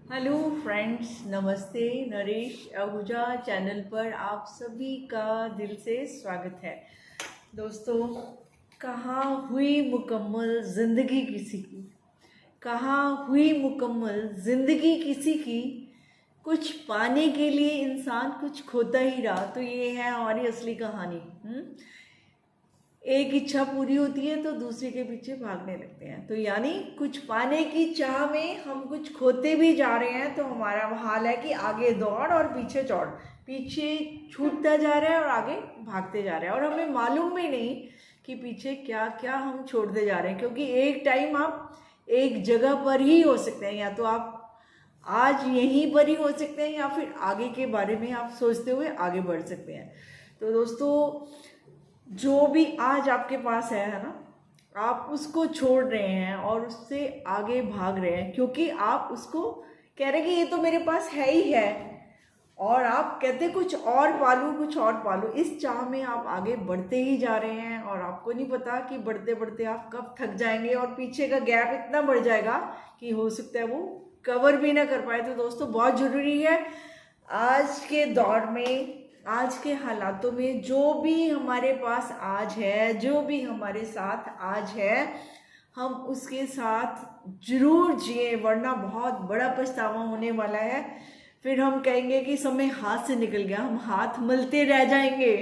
Hello friends, नमस्ते। Naresh Ahuja channel पर आप सभी का दिल से स्वागत है। दोस्तों, कहाँ हुई मुकम्मल ज़िंदगी किसी की, कहाँ हुई मुकम्मल ज़िंदगी किसी की, कुछ पाने के लिए इंसान कुछ खोता ही रहा। तो ये है हमारी असली कहानी। एक इच्छा पूरी होती है तो दूसरे के पीछे भागने लगते हैं। तो यानी कुछ पाने की चाह में हम कुछ खोते भी जा रहे हैं। तो हमारा हाल है कि आगे दौड़ और पीछे चौड़, पीछे छूटता जा रहा है और आगे भागते जा रहे हैं, और हमें मालूम भी नहीं कि पीछे क्या क्या हम छोड़ते जा रहे हैं। क्योंकि एक टाइम आप एक जगह पर ही हो सकते हैं, या तो आप आज यहीं पर ही हो सकते हैं, या फिर आगे के बारे में आप सोचते हुए आगे बढ़ सकते हैं। तो दोस्तों, जो भी आज आपके पास है ना, आप उसको छोड़ रहे हैं और उससे आगे भाग रहे हैं, क्योंकि आप उसको कह रहे हैं कि ये तो मेरे पास है ही है, और आप कहते कुछ और पालू, कुछ और पालू। इस चाह में आप आगे बढ़ते ही जा रहे हैं, और आपको नहीं पता कि बढ़ते बढ़ते आप कब थक जाएंगे और पीछे का गैप इतना बढ़ जाएगा कि हो सकता है वो कवर भी ना कर पाए। तो दोस्तों, बहुत ज़रूरी है आज के दौर में, आज के हालातों में, जो भी हमारे पास आज है, जो भी हमारे साथ आज है, हम उसके साथ जरूर जिए, वरना बहुत बड़ा पछतावा होने वाला है। फिर हम कहेंगे कि समय हाथ से निकल गया, हम हाथ मलते रह जाएंगे।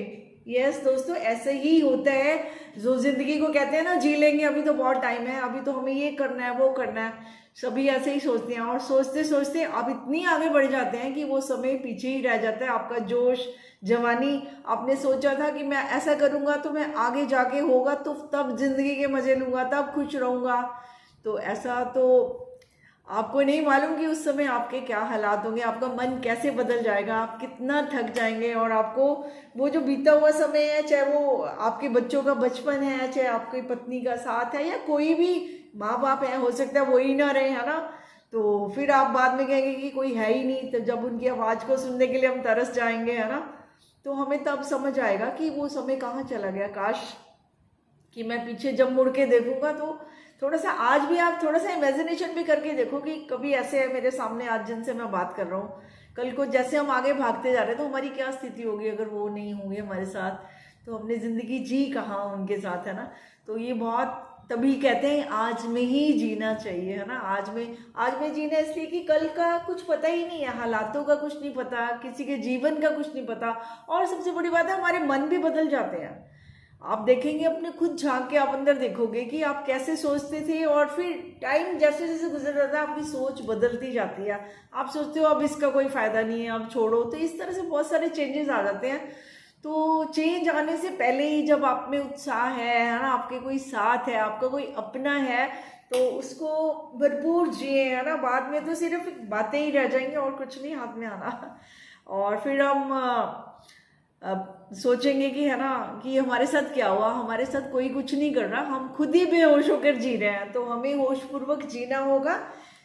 यस दोस्तों, ऐसे ही होता है। जो जिंदगी को कहते हैं ना, जी लेंगे, अभी तो बहुत टाइम है, अभी तो हमें ये करना है, वो करना है। सभी ऐसे ही सोचते हैं, और सोचते सोचते अब इतनी आगे बढ़ जाते हैं कि वो समय पीछे ही रह जाता है। आपका जोश, जवानी, आपने सोचा था कि मैं ऐसा करूंगा तो मैं आगे जाके होगा, तो तब जिंदगी के मजे लूंगा, तब खुश रहूंगा। तो ऐसा तो आपको नहीं मालूम कि उस समय आपके क्या हालात होंगे, आपका मन कैसे बदल जाएगा, आप कितना थक जाएंगे। और आपको वो जो बीता हुआ समय है, चाहे वो आपके बच्चों का बचपन है, चाहे आपकी पत्नी का साथ है, या कोई भी माँ बाप है, हो सकता है वो ही ना रहे, है ना। तो फिर आप बाद में कहेंगे कि कोई है ही नहीं, तो जब उनकी आवाज़ को सुनने के लिए हम तरस जाएंगे, है ना। तो हमें तब समझ आएगा कि वो समय कहाँ चला गया। काश कि मैं पीछे जब मुड़ के देखूंगा तो थोड़ा सा, आज भी आप थोड़ा सा इमेजिनेशन भी करके देखो कि कभी ऐसे है मेरे सामने आज जिनसे मैं बात कर रहा हूँ, कल को जैसे हम आगे भागते जा रहे हैं तो हमारी क्या स्थिति होगी अगर वो नहीं होंगे हमारे साथ। तो हमने जिंदगी जी कहाँ उनके साथ, है ना। तो ये बहुत, तभी कहते हैं आज में ही जीना चाहिए, है ना। आज में जीना इसलिए कि कल का कुछ पता ही नहीं है, हालातों का कुछ नहीं पता, किसी के जीवन का कुछ नहीं पता। और सबसे बड़ी बात है, हमारे मन भी बदल जाते हैं। आप देखेंगे, अपने खुद झांक के आप अंदर देखोगे कि आप कैसे सोचते थे, और फिर टाइम जैसे जैसे गुजर रहा है आपकी सोच बदलती जाती है। आप सोचते हो अब इसका कोई फायदा नहीं है, अब छोड़ो। तो इस तरह से बहुत सारे चेंजेस आ जाते हैं। तो चेंज आने से पहले ही जब आप में उत्साह है ना, आपके कोई साथ है, आपका कोई अपना है, तो उसको भरपूर जिए, है ना। बाद में तो सिर्फ बातें ही रह जाएंगी और कुछ नहीं हाथ में आना। और फिर हम अब सोचेंगे कि, है ना, कि हमारे साथ क्या हुआ, हमारे साथ कोई कुछ नहीं कर रहा, हम खुद ही बेहोश होकर जी रहे हैं। तो हमें होश पूर्वक जीना होगा,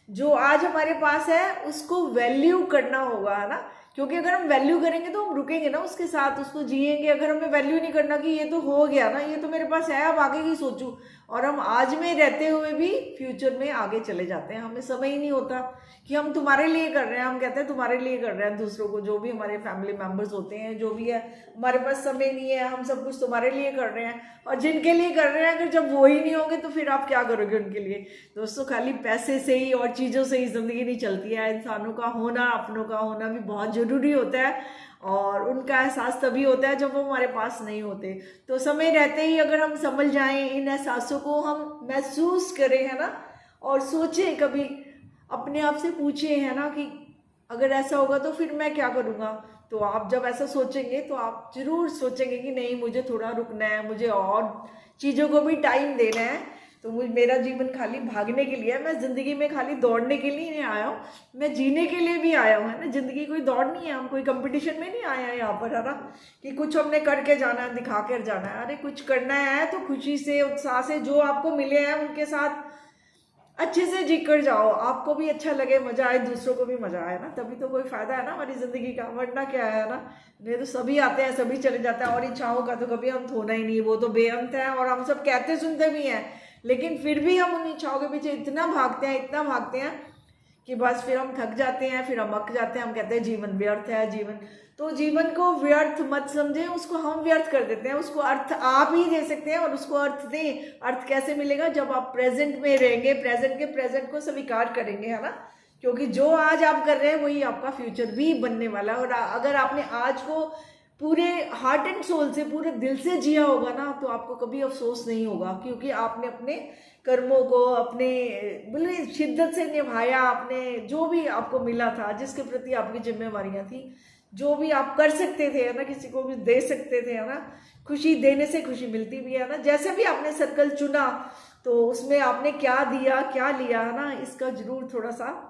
जो आज हमारे पास है उसको वैल्यू करना होगा, है ना। क्योंकि अगर हम वैल्यू करेंगे तो हम रुकेंगे ना उसके साथ, उसको जिएंगे। अगर हमें वैल्यू नहीं करना कि ये तो हो गया ना, ये तो मेरे पास है, अब आगे की सोचूं, और हम आज में रहते हुए भी फ्यूचर में आगे चले जाते हैं। हमें समय ही नहीं होता कि हम तुम्हारे लिए कर रहे हैं, हम कहते हैं तुम्हारे लिए कर रहे हैं दूसरों को, जो भी हमारे फैमिली मेंबर्स होते हैं, जो भी है, हमारे पास समय नहीं है, हम सब कुछ तुम्हारे लिए कर रहे हैं। और जिनके लिए कर रहे हैं, अगर जब वो ही नहीं होंगे तो फिर आप क्या करोगे उनके लिए। दोस्तों, खाली पैसे से ही और चीज़ों से ही ज़िंदगी नहीं चलती है। इंसानों का होना, अपनों का होना भी बहुत ज़रूरी होता है, और उनका एहसास तभी होता है जब वो हमारे पास नहीं होते। तो समय रहते ही अगर हम समझ जाएं, इन एहसासों को हम महसूस करें, है ना, और सोचें, कभी अपने आप से पूछें, है ना, कि अगर ऐसा होगा तो फिर मैं क्या करूँगा। तो आप जब ऐसा सोचेंगे तो आप जरूर सोचेंगे कि नहीं, मुझे थोड़ा रुकना है, मुझे और चीज़ों को भी टाइम देना है। तो मेरा जीवन खाली भागने के लिए है, मैं ज़िंदगी में खाली दौड़ने के लिए नहीं आया हूँ, मैं जीने के लिए भी आया हूँ, है ना। ज़िंदगी कोई दौड़ नहीं है, हम कोई कंपटीशन में नहीं आए हैं यहाँ पर, है ना, कि कुछ हमने करके जाना है, दिखा कर जाना है। अरे कुछ करना है तो खुशी से, उत्साह से, जो आपको मिले हैं उनके साथ अच्छे से जी कर जाओ, आपको भी अच्छा लगे, मजा आए, दूसरों को भी मजा आए ना, तभी तो कोई फायदा है ना हमारी जिंदगी का। वरना क्या है ना, ये तो सभी आते हैं सभी चले जाते हैं, और इच्छाओं का तो कभी अंत होना ही नहीं, वो तो बेअंत है। और हम सब कहते सुनते भी हैं, लेकिन फिर भी हम उन इच्छाओं के पीछे इतना भागते हैं, इतना भागते हैं कि बस फिर हम थक जाते हैं, फिर हम अक जाते हैं, हम कहते हैं जीवन व्यर्थ है जीवन। तो जीवन को व्यर्थ मत समझें, उसको हम व्यर्थ कर देते हैं, उसको अर्थ आप ही दे सकते हैं और उसको अर्थ दें। अर्थ कैसे मिलेगा? जब आप प्रेजेंट में रहेंगे, प्रेजेंट के प्रेजेंट को स्वीकार करेंगे, है ना, क्योंकि जो आज आप कर रहे हैं वही आपका फ्यूचर भी बनने वाला है। और अगर आपने आज को पूरे हार्ट एंड सोल से, पूरे दिल से जिया होगा ना, तो आपको कभी अफसोस नहीं होगा, क्योंकि आपने अपने कर्मों को अपने बड़े शिद्दत से निभाया। आपने जो भी आपको मिला था, जिसके प्रति आपकी जिम्मेवारियां थी, जो भी आप कर सकते थे, है ना, किसी को भी दे सकते थे, है ना, खुशी देने से खुशी मिलती भी है ना। जैसे भी आपने सर्कल चुना तो उसमें आपने क्या दिया क्या लिया, है ना, इसका जरूर थोड़ा सा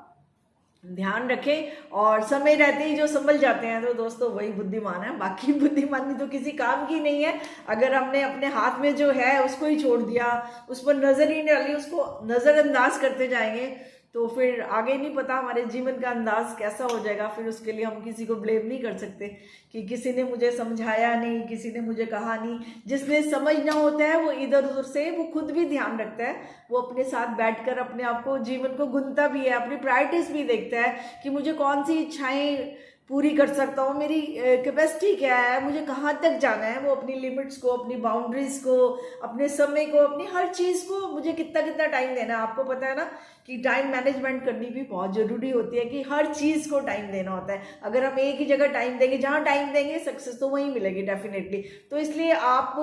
ध्यान रखें। और समय रहते ही जो संभल जाते हैं तो दोस्तों वही बुद्धिमान है, बाकी बुद्धिमानी तो किसी काम की नहीं है। अगर हमने अपने हाथ में जो है उसको ही छोड़ दिया, उस पर नजर ही नहीं डाली, उसको नज़रअंदाज करते जाएंगे, तो फिर आगे नहीं पता हमारे जीवन का अंदाज कैसा हो जाएगा। फिर उसके लिए हम किसी को ब्लेम नहीं कर सकते कि किसी ने मुझे समझाया नहीं, किसी ने मुझे कहा नहीं। जिसने समझना होता है वो इधर उधर से वो खुद भी ध्यान रखता है, वो अपने साथ बैठकर अपने आप को, जीवन को गुनता भी है, अपनी प्रायोरिटीज भी देखता है कि मुझे कौन सी इच्छाएं पूरी कर सकता हूँ, मेरी कैपेसिटी क्या है, मुझे कहाँ तक जाना है। वो अपनी लिमिट्स को, अपनी बाउंड्रीज को, अपने समय को, अपनी हर चीज़ को मुझे कितना कितना टाइम देना है। आपको पता है ना कि टाइम मैनेजमेंट करनी भी बहुत ज़रूरी होती है, कि हर चीज़ को टाइम देना होता है। अगर हम एक ही जगह टाइम देंगे, जहाँ टाइम देंगे सक्सेस तो वहीं मिलेगी डेफिनेटली। तो इसलिए आप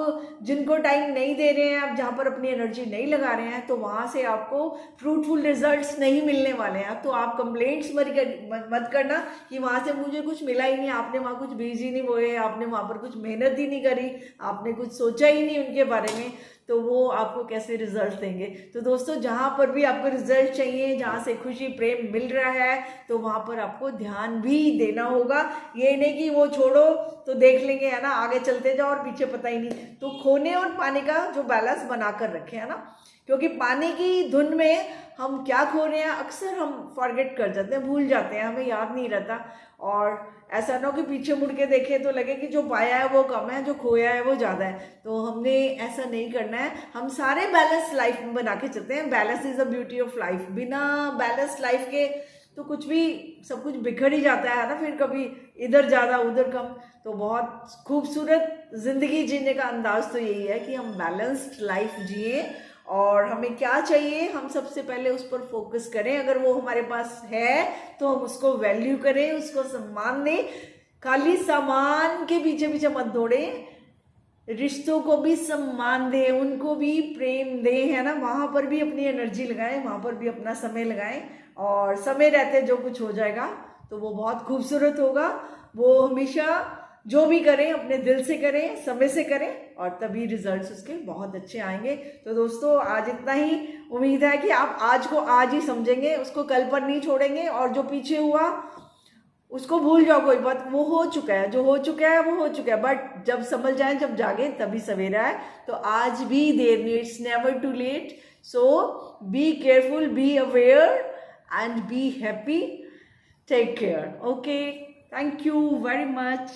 जिनको टाइम नहीं दे रहे हैं, आप जहाँ पर अपनी एनर्जी नहीं लगा रहे हैं, तो वहाँ से आपको फ्रूटफुल रिजल्ट्स नहीं मिलने वाले हैं। तो आप कंप्लेंट्स मत करना कि वहाँ से मुझे कुछ मिला ही नहीं, आपने वहाँ कुछ बीज ही नहीं बोए, आपने वहाँ पर कुछ मेहनत ही नहीं करी, आपने कुछ सोचा ही नहीं उनके बारे में, तो वो आपको कैसे रिजल्ट देंगे। तो दोस्तों जहाँ पर भी आपको रिजल्ट चाहिए, जहाँ से खुशी प्रेम मिल रहा है, तो वहाँ पर आपको ध्यान भी देना होगा। ये नहीं कि वो छोड़ो तो देख लेंगे, है ना, आगे चलते जाओ और पीछे पता ही नहीं। तो खोने और पाने का जो बैलेंस बना कर रखे, है ना, क्योंकि पाने की धुन में हम क्या खो रहे हैं अक्सर हम फॉरगेट कर जाते हैं, भूल जाते हैं, हमें याद नहीं रहता। और ऐसा ना हो कि पीछे मुड़ के देखें तो लगे कि जो पाया है वो कम है, जो खोया है वो ज़्यादा है। तो हमने ऐसा नहीं करना है, हम सारे बैलेंस लाइफ में बना के चलते हैं। Balance is the beauty of life. बिना बैलेंस लाइफ के तो कुछ भी, सब कुछ बिखर ही जाता है ना, फिर कभी इधर ज़्यादा उधर कम। तो बहुत खूबसूरत ज़िंदगी जीने का अंदाज तो यही है कि हम बैलेंस्ड लाइफ जिए, और हमें क्या चाहिए हम सबसे पहले उस पर फोकस करें। अगर वो हमारे पास है तो हम उसको वैल्यू करें, उसको सम्मान दें। खाली सामान के पीछे पीछे मत दौड़ें, रिश्तों को भी सम्मान दें, उनको भी प्रेम दें, है ना, वहाँ पर भी अपनी एनर्जी लगाएं, वहाँ पर भी अपना समय लगाएं। और समय रहते जो कुछ हो जाएगा तो वो बहुत खूबसूरत होगा। वो हमेशा जो भी करें अपने दिल से करें, समय से करें, और तभी रिजल्ट्स उसके बहुत अच्छे आएंगे। तो दोस्तों आज इतना ही। उम्मीद है कि आप आज को आज ही समझेंगे, उसको कल पर नहीं छोड़ेंगे, और जो पीछे हुआ उसको भूल जाओ, कोई बात, वो हो चुका है, जो हो चुका है वो हो चुका है। बट जब समझ जाए, जब जागे तभी सवेरा है। तो आज भी देर नहीं, it's never too late. So be careful, be aware and be happy. Take care. Okay, thank you very much.